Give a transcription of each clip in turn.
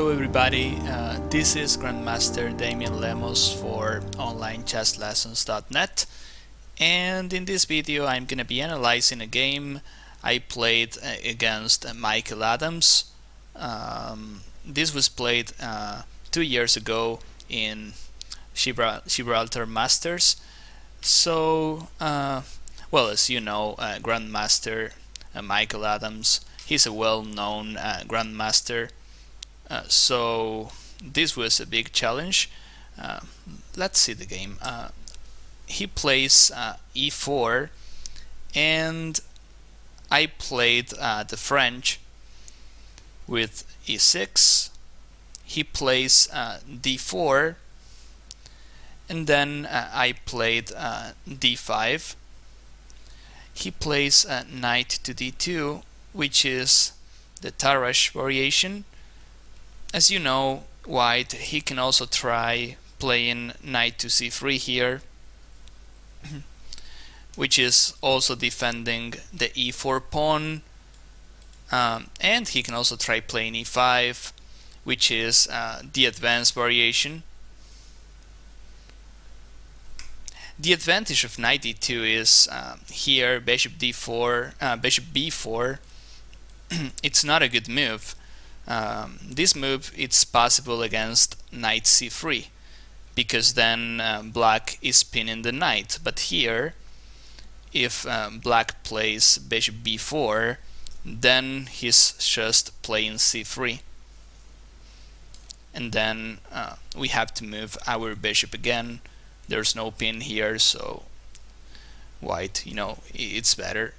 Hello everybody, this is Grandmaster Damian Lemos for onlinechesslessons.net, and in this video I'm gonna be analyzing a game I played against Michael Adams. This was played 2 years ago in Gibraltar Masters. So, well, as you know, Grandmaster Michael Adams, he's a well-known Grandmaster. So this was a big challenge. Let's see the game. He plays e4, and I played the French with e6. He plays d4, and then I played d5. He plays knight to d2, which is the Tarrasch variation. As you know, white, he can also try playing knight to c3 here, which is also defending the e4 pawn, and he can also try playing e5, which is the advanced variation. The advantage of knight d2 is here bishop d4, bishop b4. It's not a good move. This move, it's possible against knight c3, because then black is pinning the knight. But here, if black plays bishop b4, then he's just playing c3, and then we have to move our bishop again. There's no pin here, so white, it's better.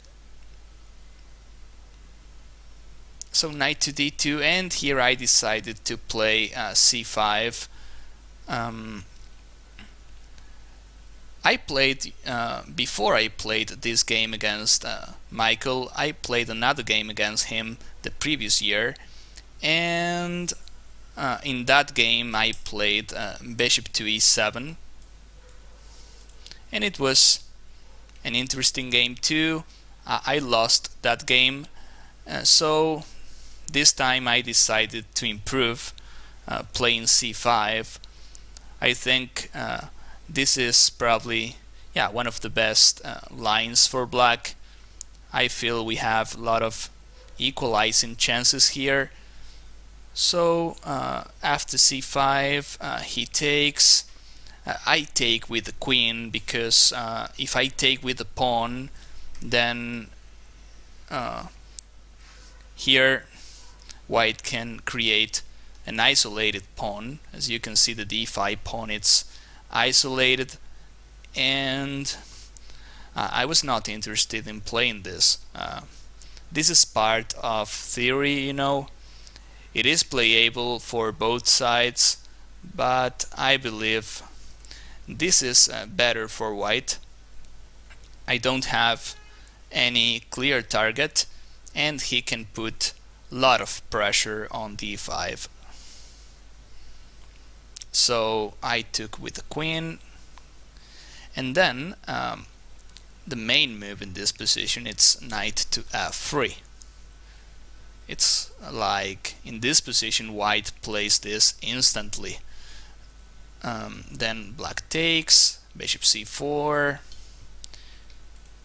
So knight to d2, and here I decided to play c5. I played, before I played this game against Michael, I played another game against him the previous year, and in that game I played bishop to e7, and it was an interesting game too. I lost that game, so this time I decided to improve, playing c5. I think this is probably one of the best lines for black. I feel we have a lot of equalizing chances here. So after c5, he takes. I take with the queen, because if I take with the pawn, then here white can create an isolated pawn. As you can see, the d5 pawn, it's isolated, and I was not interested in playing this. This is part of theory, It is playable for both sides, but I believe this is better for white. I don't have any clear target, and he can put a lot of pressure on d5. So I took with the queen, and then the main move in this position, it's knight to f3. It's like in this position white plays this instantly. Then black takes, bishop c4.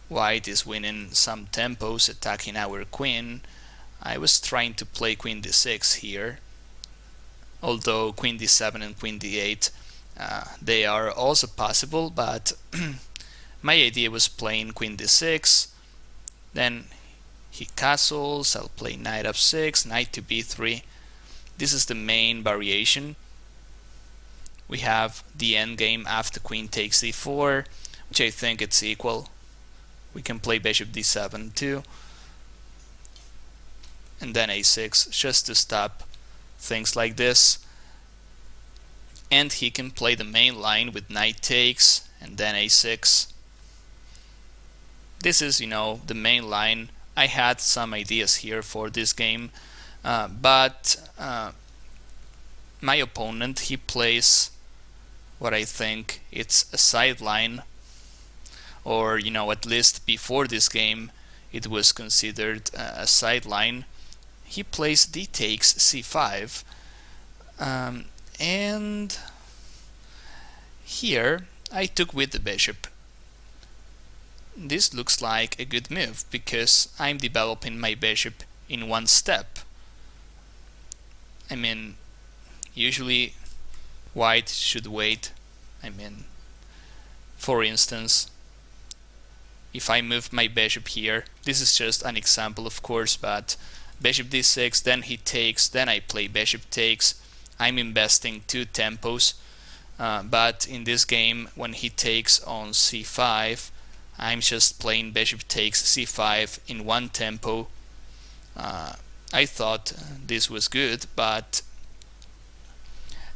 White is winning some tempos, attacking our queen. I was trying to play queen d6 here, although queen d7 and queen d8, they are also possible, but my idea was playing queen d6, then he castles, I'll play knight f6, knight to b3. This is the main variation. We have the endgame after queen takes d4, which I think it's equal. We can play bishop d7 too, and then a6, just to stop things like this. And he can play the main line with knight takes and then a6. This is, the main line. I had some ideas here for this game, but my opponent, he plays what I think it's a sideline, or at least before this game it was considered a sideline. He plays d takes c5, And here I took with the bishop. This looks like a good move because I'm developing my bishop in one step. I mean, usually white should wait. For instance, if I move my bishop here, this is just an example of course, but bishop d6, then he takes, then I play bishop takes. I'm investing 2 tempos, but in this game when he takes on c5, I'm just playing bishop takes c5 in one tempo. I thought this was good, but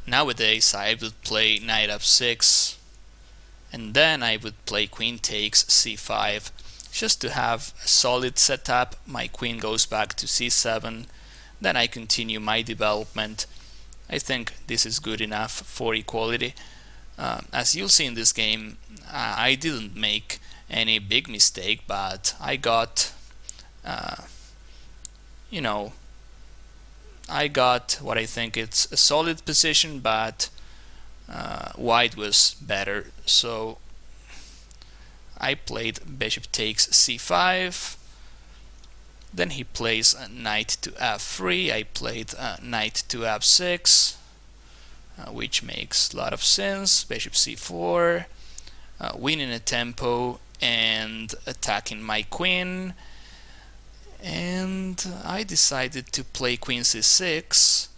nowadays I would play knight f6, and then I would play queen takes c5 just to have a solid setup. My queen goes back to c7, then I continue my development. I think this is good enough for equality. As you'll see in this game, I didn't make any big mistake, but I got I got what I think it's a solid position, but white was better. So I played bishop takes c5, then he plays knight to f3, I played knight to f6, which makes a lot of sense. Bishop c4, winning a tempo and attacking my queen. And I decided to play queen c6.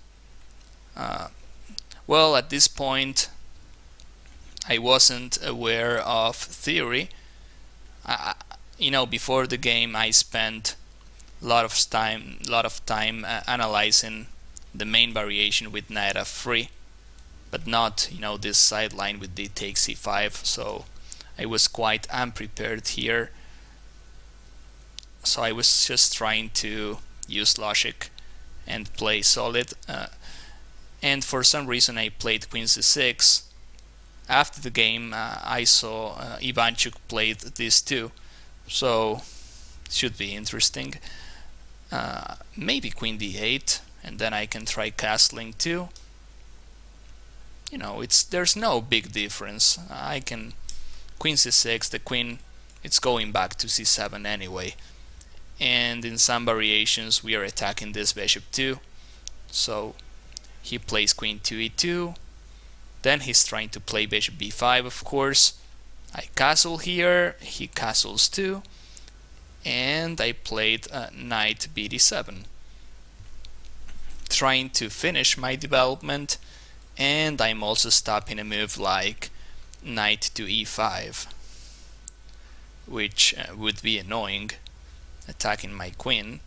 Well, at this point I wasn't aware of theory. Before the game I spent a lot of time analyzing the main variation with knight f3, but not this sideline with d takes c5, so I was quite unprepared here. So I was just trying to use logic and play solid, and for some reason I played queen c6. After the game I saw Ivanchuk played this too, so it should be interesting. Maybe queen d8, and then I can try castling too. There's no big difference. I can queen c6, the queen, it's going back to c7 anyway. And in some variations we are attacking this bishop too. So he plays queen to e2, then he's trying to play bishop b5, of course. I castle here, he castles too, and I played knight bd7, trying to finish my development. And I'm also stopping a move like knight to e5, which would be annoying, attacking my queen.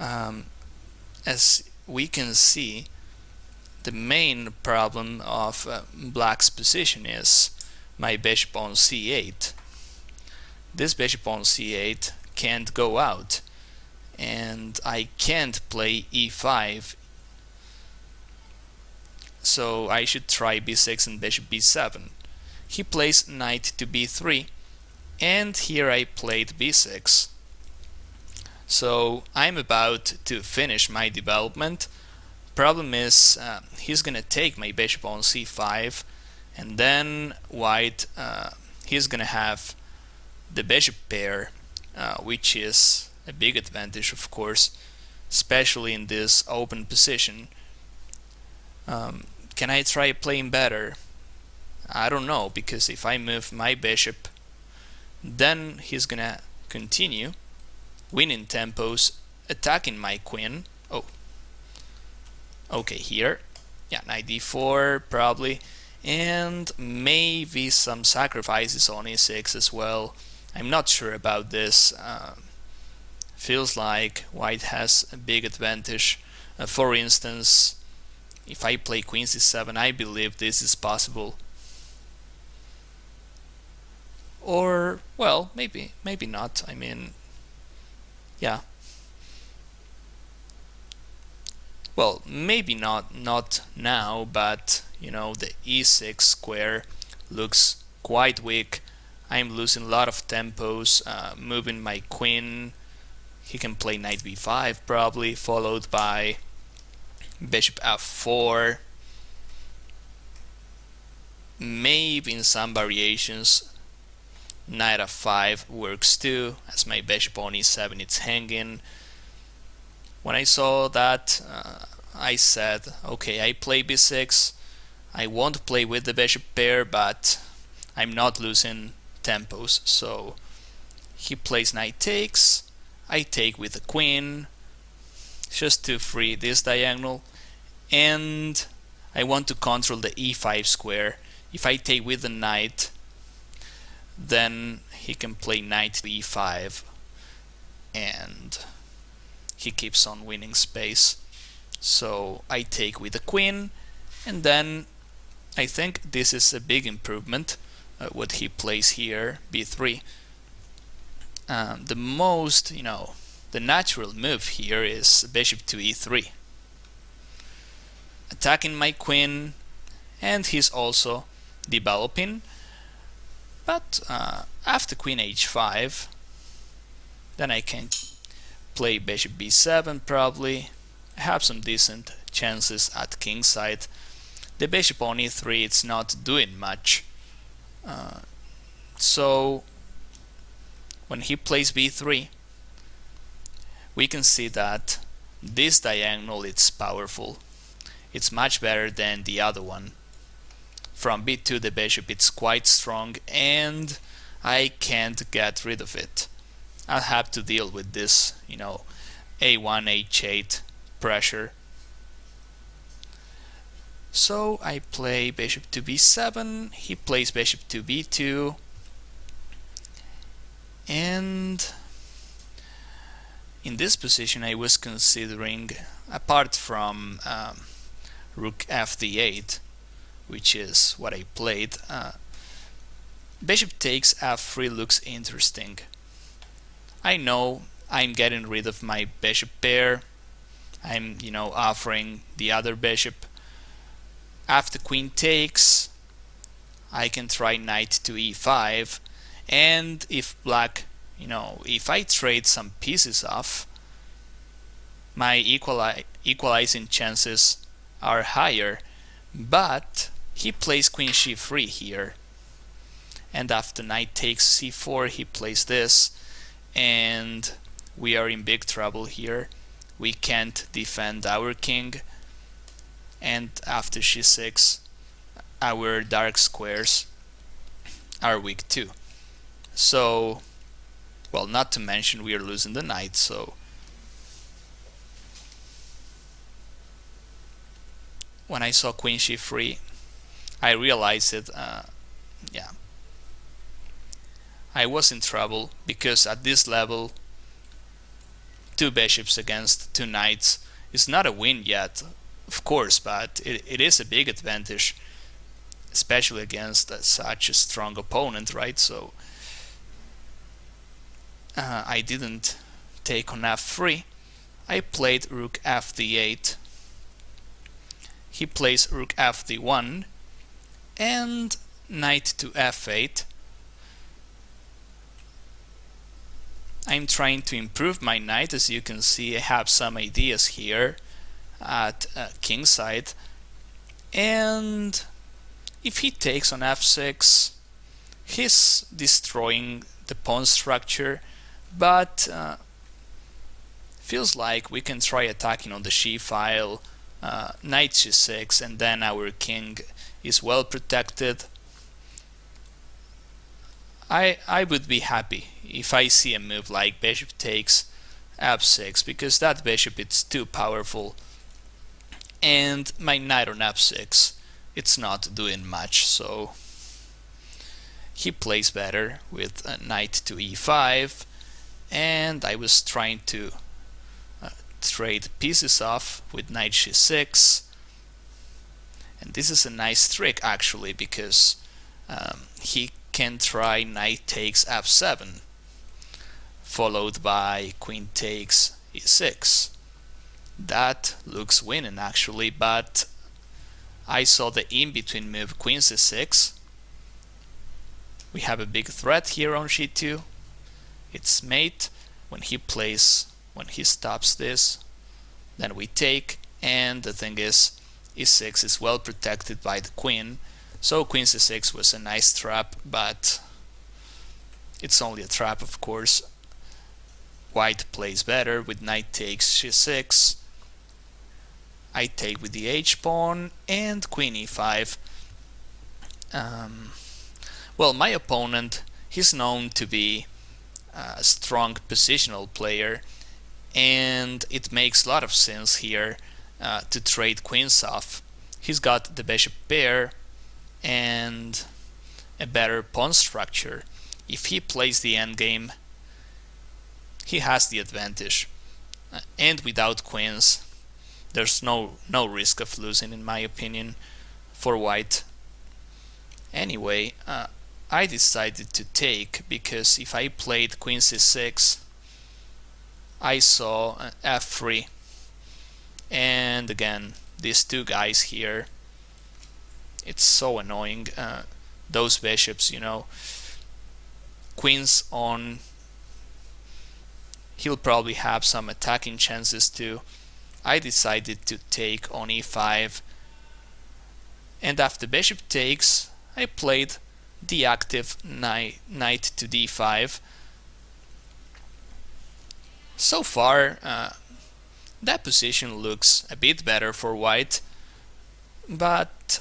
As we can see, the main problem of black's position is my bishop on c8. This bishop on c8 can't go out, and I can't play e5, so I should try b6 and bishop b7. He plays knight to b3, and here I played b6. So I'm about to finish my development. Problem is he's gonna take my bishop on c5, and then white he's gonna have the bishop pair, which is a big advantage, of course, especially in this open position. Can I try playing better? I don't know, because if I move my bishop, then he's gonna continue winning tempos, attacking my queen. Oh, okay, here, yeah, knight d4 probably, and maybe some sacrifices on e6 as well. I'm not sure about this. Feels like white has a big advantage. For instance, if I play queen c7, I believe this is possible. Or, well, maybe not. I mean, yeah. Well, maybe not now, but the e6 square looks quite weak. I'm losing a lot of tempos, moving my queen. He can play knight b5 probably, followed by bishop f4. Maybe in some variations knight f5 works too, as my bishop on e7 it's hanging. When I saw that, I said, okay, I play b6. I won't play with the bishop pair, but I'm not losing tempos. So he plays knight takes. I take with the queen, just to free this diagonal, and I want to control the e5 square. If I take with the knight, then he can play knight to e5, and he keeps on winning space. So I take with the queen, and then I think this is a big improvement, what he plays here, b3. The most, the natural move here is bishop to e3, attacking my queen, and he's also developing. But after queen h5, then I can play bishop b7 probably. I have some decent chances at kingside. The bishop on e3, it's not doing much. So when he plays b3, we can see that this diagonal is powerful. It's much better than the other one. From b2 the bishop it's quite strong, and I can't get rid of it. I'll have to deal with this, a1 h8 pressure. So I play bishop to b7, he plays bishop to b2, and in this position I was considering, apart from rook fd8, which is what I played, bishop takes f3 looks interesting. I know I'm getting rid of my bishop pair. I'm, offering the other bishop. After queen takes, I can try knight to e5, and if black, if I trade some pieces off, my equalizing chances are higher. But he plays queen c3 here, and after knight takes c4 he plays this, and we are in big trouble here. We can't defend our king, and after c6 our dark squares are weak too. So, well, not to mention we are losing the knight. So when I saw queen c3, I realized it, I was in trouble, because at this level 2 bishops against 2 knights is not a win yet, of course, but it is a big advantage, especially against such a strong opponent, right? So I didn't take on f3. I played rook fd8. He plays rook fd1 and knight to f8. I'm trying to improve my knight. As you can see, I have some ideas here at kingside, and if he takes on f6, he's destroying the pawn structure, but feels like we can try attacking on the c file, knight c6, and then our king is well protected. I would be happy if I see a move like bishop takes f6, because that bishop is too powerful, and my knight on f6, it's not doing much. So he plays better with a knight to e5, and I was trying to trade pieces off with knight c6, and this is a nice trick actually, because he can try knight takes f7 followed by queen takes e6. That looks winning actually, but I saw the in-between move queen c6. We have a big threat here on g2. It's mate. When he stops this, then we take, and the thing is, e6 is well protected by the queen, so queen c6 was a nice trap, but it's only a trap, of course. White plays better with knight takes c6. I take with the h-pawn and queen e5. Well, my opponent, he's known to be a strong positional player, and it makes a lot of sense here to trade queens off. He's got the bishop pair and a better pawn structure. If he plays the endgame, he has the advantage, and without queens there's no risk of losing, in my opinion, for white. Anyway, I decided to take, because if I played queen c6, I saw f3, and again these two guys here, it's so annoying. Those bishops, you know, queens on, he'll probably have some attacking chances too. I decided to take on e5, and after bishop takes, I played the active knight to d5. So far, that position looks a bit better for white, but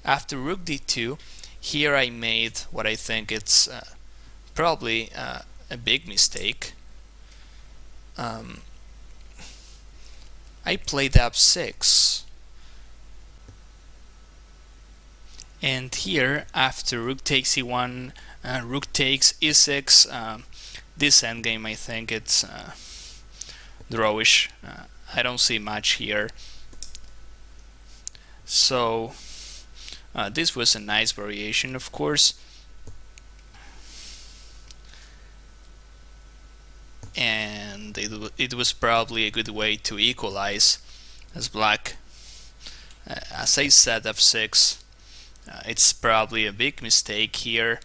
after rook d2, here I made what I think it's probably a big mistake. I played f6, and here after rook takes e1, rook takes e6, this endgame I think it's drawish. I don't see much here, so this was a nice variation, of course, and it was probably a good way to equalize as black. As I said, f6, it's probably a big mistake here.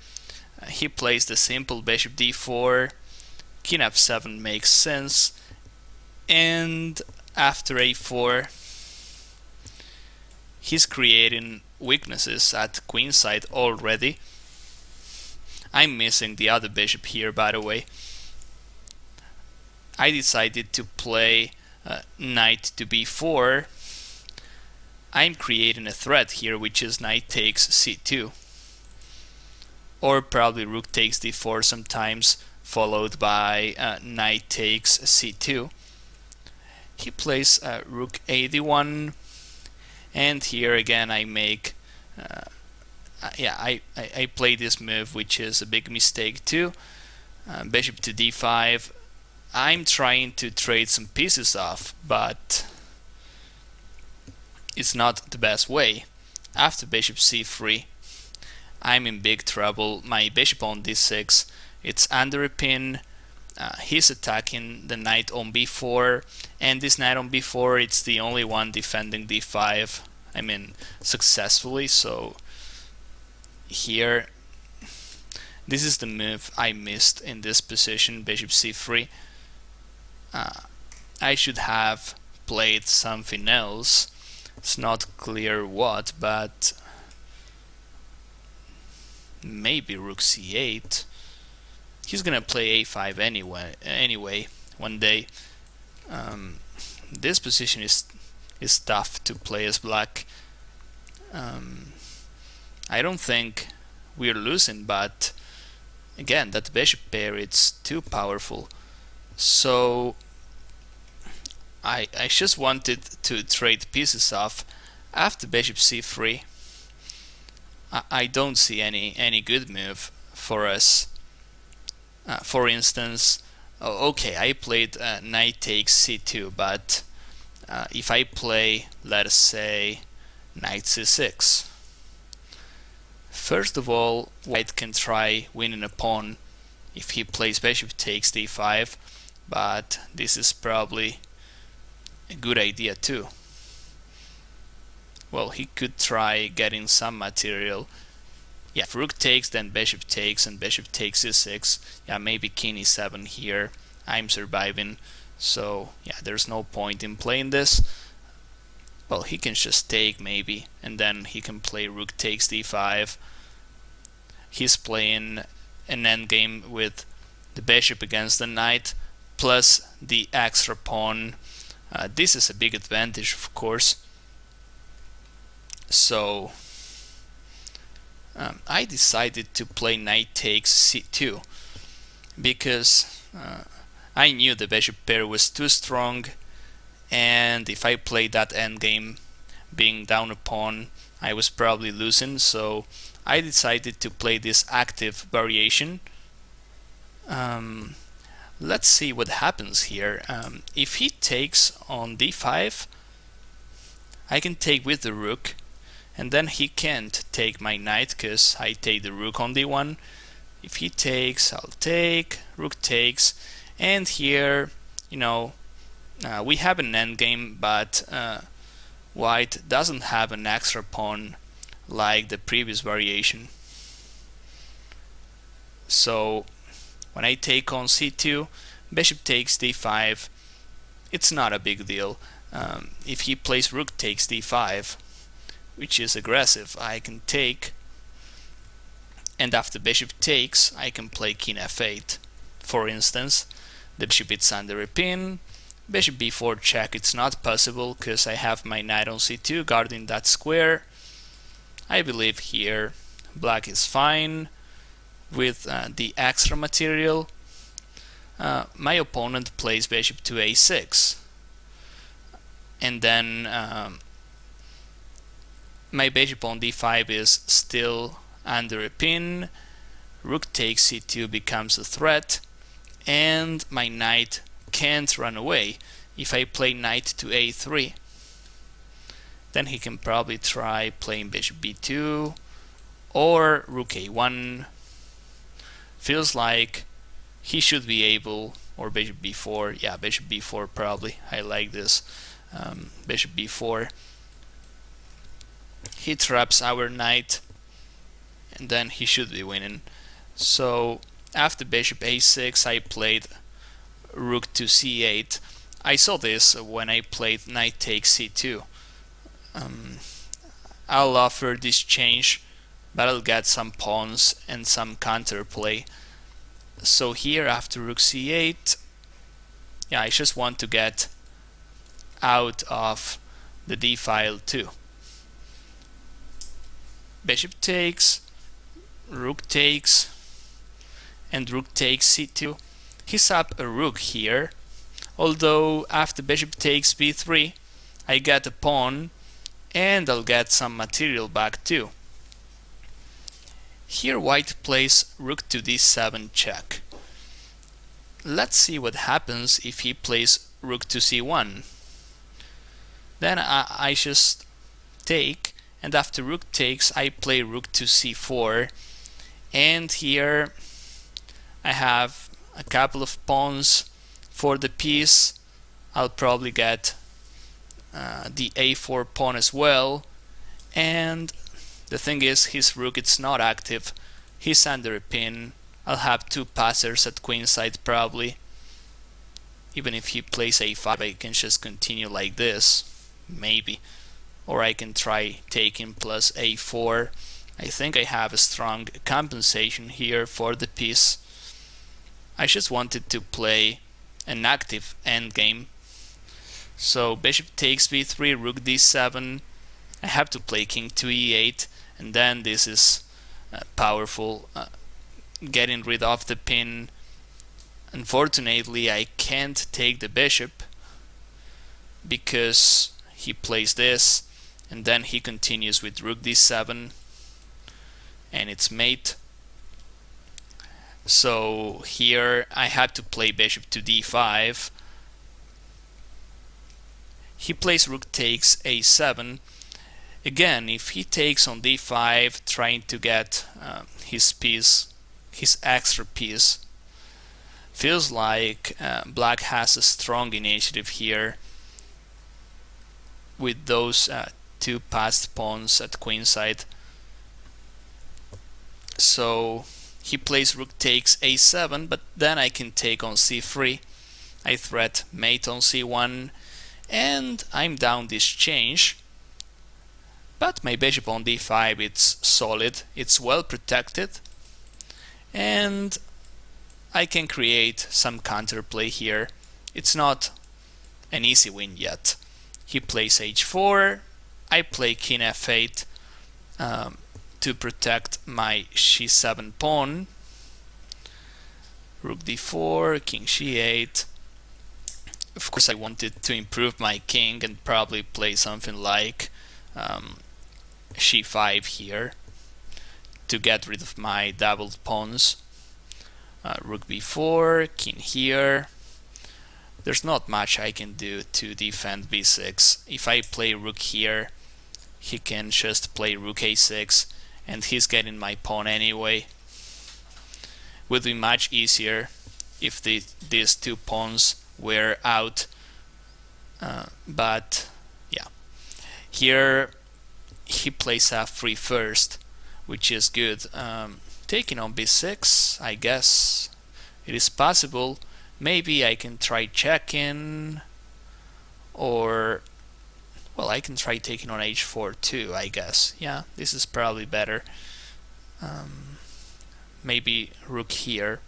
He plays the simple bishop d4, king f7 makes sense, and after a4 he's creating weaknesses at queenside already. I'm missing the other bishop here, by the way. I decided to play knight to b4. I'm creating a threat here, which is knight takes c2, or probably rook takes d4 sometimes, followed by knight takes c2. He plays rook a d1, and here again I make I play this move, which is a big mistake too. Bishop to d5. I'm trying to trade some pieces off, but it's not the best way. After bishop c3, I'm in big trouble. My bishop on d6, it's under a pin. He's attacking the knight on b4, and this knight on b4, it's the only one defending d5. I mean, successfully. So here, this is the move I missed in this position, bishop c3. I should have played something else. It's not clear what, but maybe rook c8. He's gonna play a5 anyway one day. This position is tough to play as black. I don't think we're losing, but again, that bishop pair, it's too powerful. So I just wanted to trade pieces off. After bishop c3, I don't see any good move for us. For instance, okay, I played knight takes c2, but if I play, let us say, knight c6, first of all, white can try winning a pawn if he plays bishop takes d5, but this is probably a good idea too. Well, he could try getting some material. Yeah, if rook takes, then bishop takes, and bishop takes e6. Yeah, maybe king e7 here. I'm surviving, so yeah, there's no point in playing this. well, he can just take maybe, and then he can play rook takes d5. He's playing an endgame with the bishop against the knight, plus the extra pawn. This is a big advantage, of course. So I decided to play knight takes c2 because I knew the bishop pair was too strong, and if I played that endgame being down a pawn, I was probably losing. So I decided to play this active variation. Let's see what happens here. If he takes on d5, I can take with the rook, and then he can't take my knight because I take the rook on d1. If he takes, I'll take, rook takes, and here, you know, we have an endgame, but white doesn't have an extra pawn like the previous variation. So when I take on c2, bishop takes d5, it's not a big deal. If he plays rook takes d5, which is aggressive, I can take, and after bishop takes, I can play king f8. For instance, the bishop is under a pin, bishop b4 check, it's not possible because I have my knight on c2 guarding that square. I believe here black is fine with the extra material. My opponent plays bishop to a6, and then my bishop on d5 is still under a pin, rook takes c2 becomes a threat, and my knight can't run away. If I play knight to a3, then he can probably try playing bishop b2 or rook a1. Feels like he should be able, or bishop b4, yeah, bishop b4 probably, I like this, bishop b4. He traps our knight, and then he should be winning. So after bishop a6, I played rook to c8. I saw this when I played knight takes c2. I'll offer this change, but I'll get some pawns and some counterplay. So here after rook c8, yeah, I just want to get out of the d file too. Bishop takes, rook takes, and rook takes c2. He's up a rook here, although after bishop takes b3, I get a pawn, and I'll get some material back too. Here white plays rook to d7 check. Let's see what happens if he plays rook to c1. Then I just take, and after rook takes, I play rook to c4, and here I have a couple of pawns for the piece. I'll probably get the a4 pawn as well, and the thing is, his rook it's not active, he's under a pin. I'll have two passers at queenside probably. Even if he plays a5, I can just continue like this, maybe, or I can try taking plus a4. I think I have a strong compensation here for the piece. I just wanted to play an active endgame. So bishop takes b3, rook d7. I have to play king to e8, and then this is powerful, getting rid of the pin. Unfortunately, I can't take the bishop because he plays this, and then he continues with rook d7, and it's mate. So here I had to play bishop to d5. He plays rook takes a7. Again, if he takes on d5, trying to get his piece, his extra piece, feels like black has a strong initiative here with those two passed pawns at queenside. So he plays rook takes a7, but then I can take on c3. I threat mate on c1, and I'm down this change. But my bishop on d5, it's solid, it's well protected, and I can create some counterplay here. It's not an easy win yet. He plays h4, I play king f8 to protect my c7 pawn. Rook d4, king c8. Of course I wanted to improve my king and probably play something like c5 here to get rid of my doubled pawns. Rook b4, king here. There's not much I can do to defend b6. If I play rook here, he can just play rook a6 and he's getting my pawn anyway. Would be much easier if these two pawns were out, but yeah. Here he plays f3 first, which is good. Taking on b6, I guess it is possible. Maybe I can try checking, or well, I can try taking on h4 too, I guess. Yeah, this is probably better. Maybe rook here,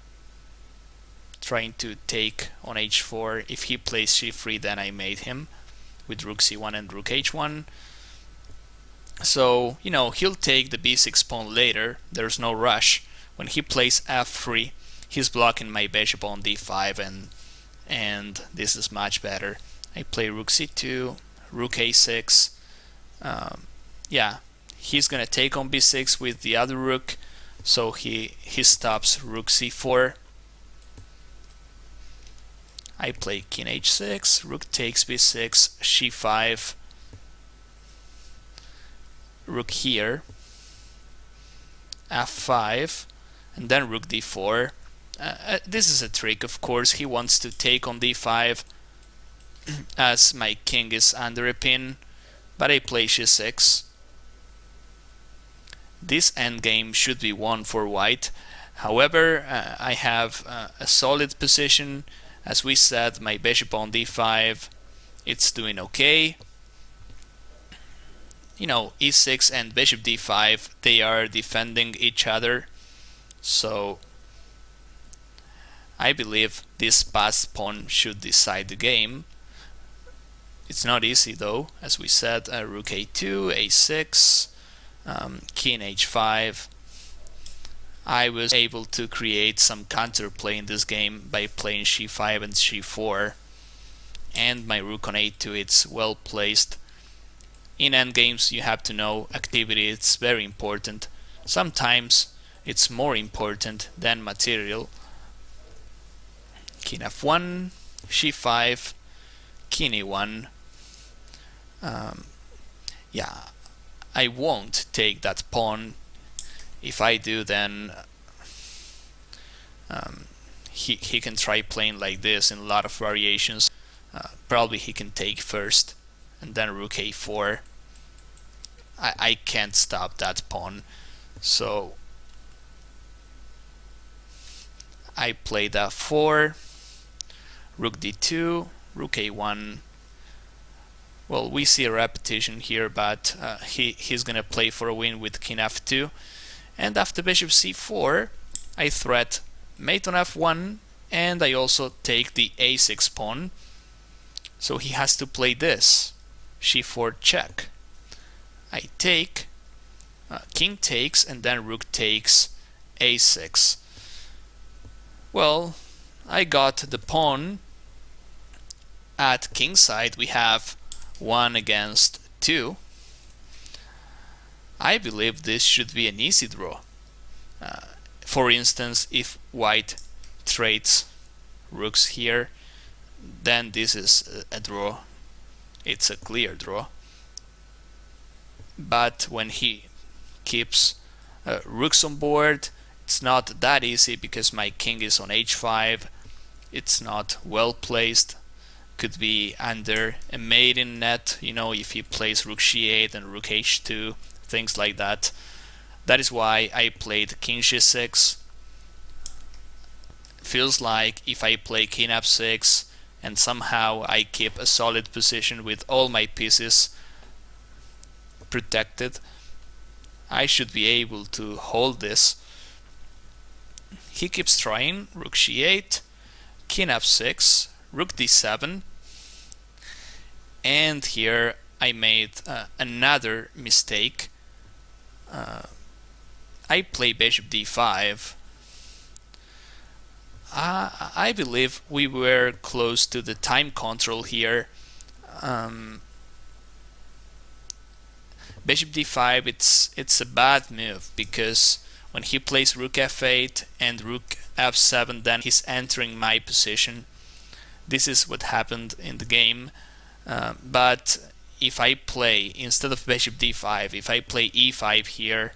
trying to take on h4. If he plays c3, then I mate him with rook c1 and rook h1. So, you know, he'll take the b6 pawn later. There's no rush. When he plays f3, he's blocking my bishop on d5, and this is much better. I play rook c2, rook a6. Yeah, he's gonna take on b6 with the other rook, so he stops rook c4. I play king h6, rook takes b6, c5, rook here, f5, and then rook d4. This is a trick, of course. He wants to take on d5 as my king is under a pin, but I play c6. This endgame should be won for white. However, I have a solid position. As we said, my bishop on d5, it's doing okay. You know, e6 and bishop d5, they are defending each other, so I believe this passed pawn should decide the game. It's not easy though, as we said. Rook a2, a6, king h5. I was able to create some counterplay in this game by playing c5 and c4, and my rook on a2, it's well placed. In endgames, you have to know activity, it's very important. Sometimes it's more important than material. King f1, c5, king e1. Yeah, I won't take that pawn. If I do, then he can try playing like this in a lot of variations. Probably he can take first, and then rook a4. I can't stop that pawn, so I played f4, rook d2, rook a1. Well, we see a repetition here, but he's gonna play for a win with king f2, and after bishop c4 I threat mate on f1, and I also take the a6 pawn, so he has to play this c4 check. I take, king takes, and then rook takes a6. Well, I got the pawn. At king side we have 1 against 2. I believe this should be an easy draw. For instance, if white trades rooks here, then this is a draw. It's a clear draw. But when he keeps rooks on board, it's not that easy because my king is on h5. It's not well placed. Could be under a maiden net, you know, if he plays rook c8 and rook h2, things like that. That is why I played king g6. Feels like if I play king f6 and somehow I keep a solid position with all my pieces protected. I should be able to hold this. He keeps trying. Rook g8, king f6, rook d7, and here I made another mistake. I play bishop d5. I believe we were close to the time control here. Bishop d5, it's a bad move, because when he plays rook f8 and rook f7, then he's entering my position. This is what happened in the game. But if I play, instead of bishop d5, if I play e5 here,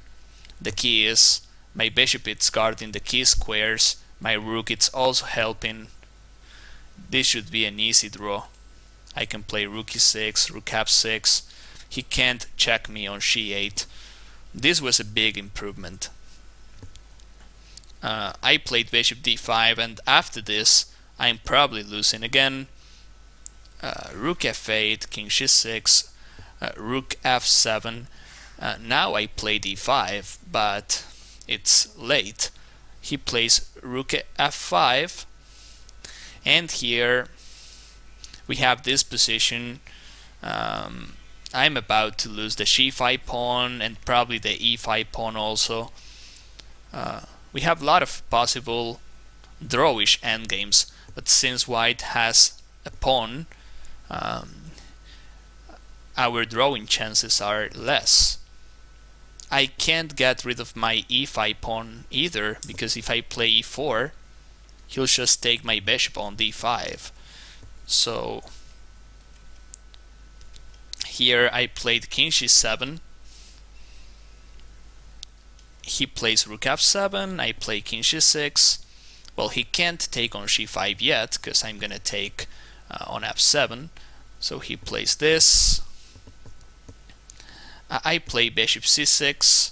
the key is my bishop is guarding the key squares, my rook it's also helping. This should be an easy draw. I can play rook e6, rook f6. He can't check me on g8. This was a big improvement. I played bishop d5, and after this I'm probably losing again. Rook f8, king g6, rook f7. Now I play d5, but it's late. He plays rook f5, and here we have this position. I'm about to lose the g5 pawn and probably the e5 pawn also. We have a lot of possible drawish endgames, but since white has a pawn, our drawing chances are less. I can't get rid of my e5 pawn either, because if I play e4, he'll just take my bishop on d5. So here I played king g7. He plays rook f7, I play king g6. Well, he can't take on g5 yet, because I'm gonna take on f7. So he plays this. I play bishop c6,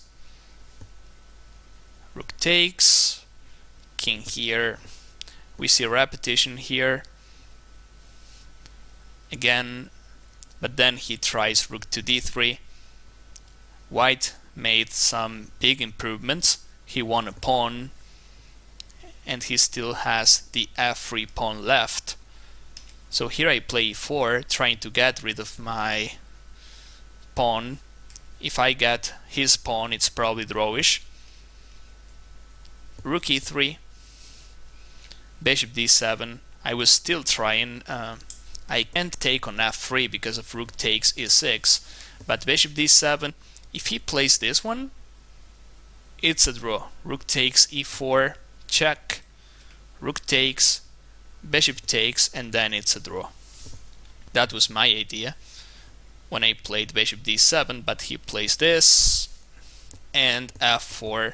rook takes, king here. We see a repetition here again, but then he tries rook to d3. White made some big improvements. He won a pawn, and he still has the f3 pawn left. So here I play e4, trying to get rid of my pawn. If I get his pawn, it's probably drawish. Rook e3, bishop d7. I was still trying. I can't take on f3 because of rook takes e6, but bishop d7. If he plays this one, it's a draw. Rook takes e4, check, rook takes, bishop takes, and then it's a draw. That was my idea when I played bishop d7, but he plays this and f4.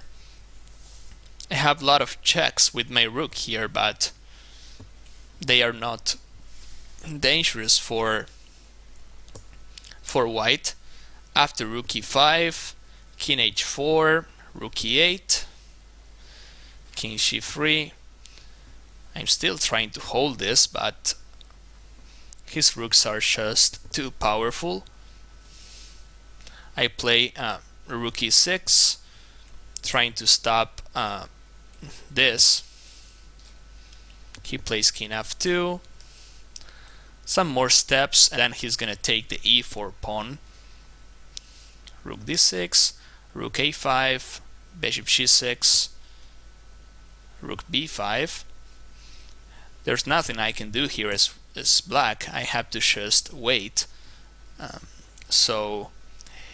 I have a lot of checks with my rook here, but they are not dangerous for white. After rook e5, king h4, rook e8, king c3. I'm still trying to hold this, but his rooks are just too powerful. I play rook e6, trying to stop this. He plays king f2. Some more steps, and then he's gonna take the e4 pawn. Rook d6, rook a5, bishop c6, rook b5. There's nothing I can do here as black. I have to just wait. So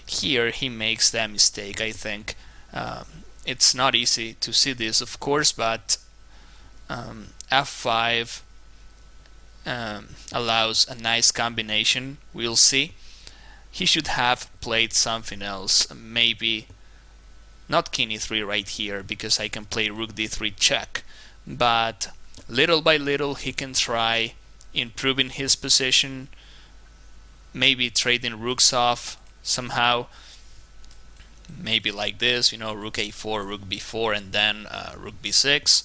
here he makes that mistake, I think. It's not easy to see this, of course, but f5 allows a nice combination. We'll see. He should have played something else, maybe not king e3 right here, because I can play rook d3 check, but little by little he can try improving his position, maybe trading rooks off somehow, maybe like this, rook a4, rook b4, and then rook b6.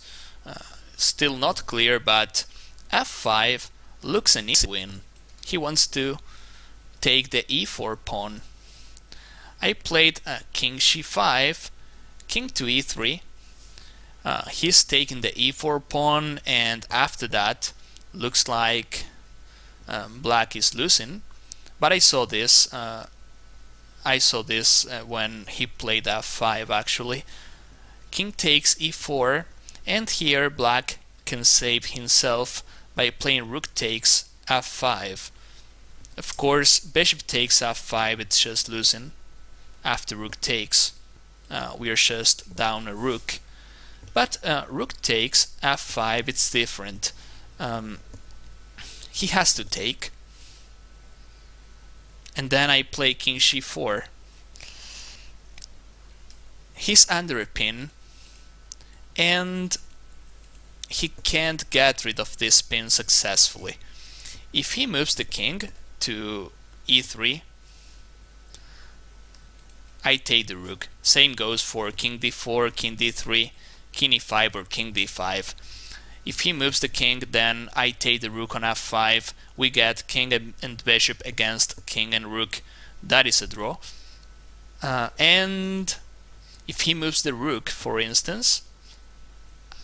Still not clear, but f5 looks an easy win. He wants to take the e4 pawn. I played king c5, king to e3. He's taking the e4 pawn, and after that looks like black is losing. But I saw this when he played f5 actually. King takes e4, and here black can save himself by playing rook takes f5. Of course, bishop takes f5, it's just losing. After rook takes, we are just down a rook. But rook takes f5, it's different. He has to take. And then I play king c4. He's under a pin, and he can't get rid of this pin successfully. If he moves the king to e3, I take the rook. Same goes for king d4, king d3, king e5 or king d5. If he moves the king, then I take the rook on f5. We get king and bishop against king and rook. That is a draw. And if he moves the rook, for instance,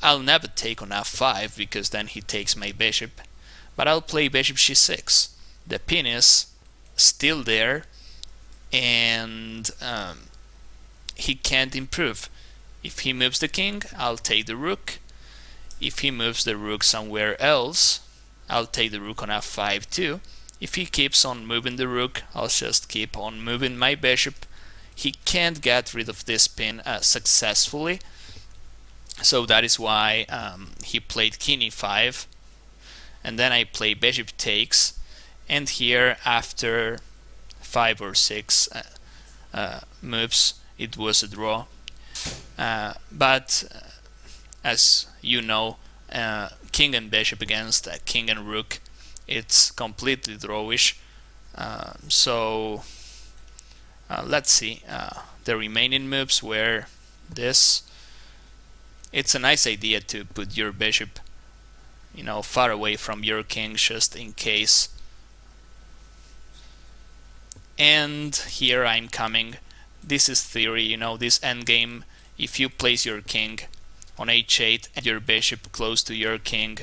I'll never take on f5 because then he takes my bishop. But I'll play bishop c6. The pin is still there, and he can't improve. If he moves the king, I'll take the rook. If he moves the rook somewhere else, I'll take the rook on f5 too. If he keeps on moving the rook, I'll just keep on moving my bishop. He can't get rid of this pin successfully, so that is why he played king e5, and then I play bishop takes, and here after 5 or 6 moves it was a draw. But as you know, king and bishop against king and rook, it's completely drawish. So let's see the remaining moves where it's a nice idea to put your bishop, far away from your king just in case. And here I'm coming. This is theory, this endgame. If you place your king on h8 and your bishop close to your king,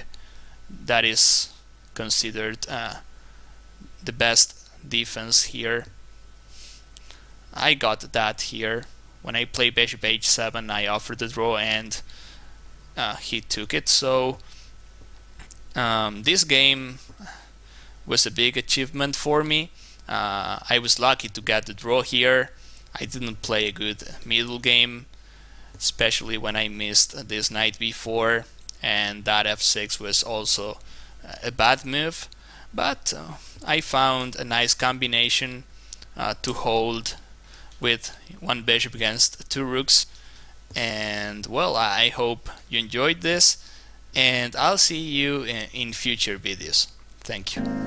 that is considered the best defense here. I got that here. When I play bishop h7, I offered the draw, and he took it. So this game was a big achievement for me. I was lucky to get the draw here. I didn't play a good middle game, especially when I missed this knight b4, and that f6 was also a bad move. But I found a nice combination to hold with one bishop against two rooks. And well, I hope you enjoyed this, and I'll see you in future videos. Thank you.